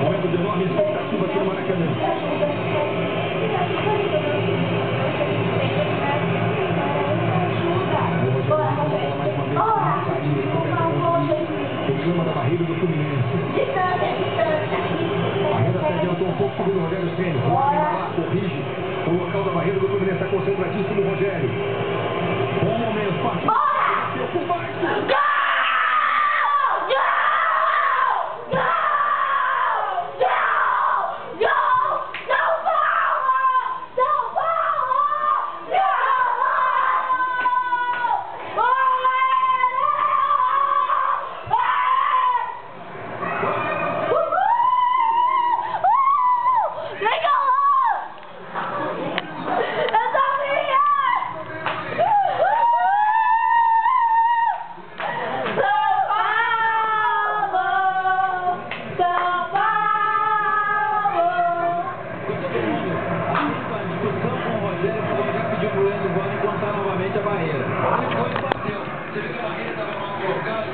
Momento de enorme expectativa aqui no Maracanã. Reclama da barreira do Fluminense. A barreira se adiantou um pouco, segundo o Rogério Ceni. Corrige o local da barreira do Fluminense. Está concentradíssimo o Rogério. Bom momento, partiu. Bateu por baixo. A barreira. Ele foi e bateu. Você vê que a barreira estava mal colocada,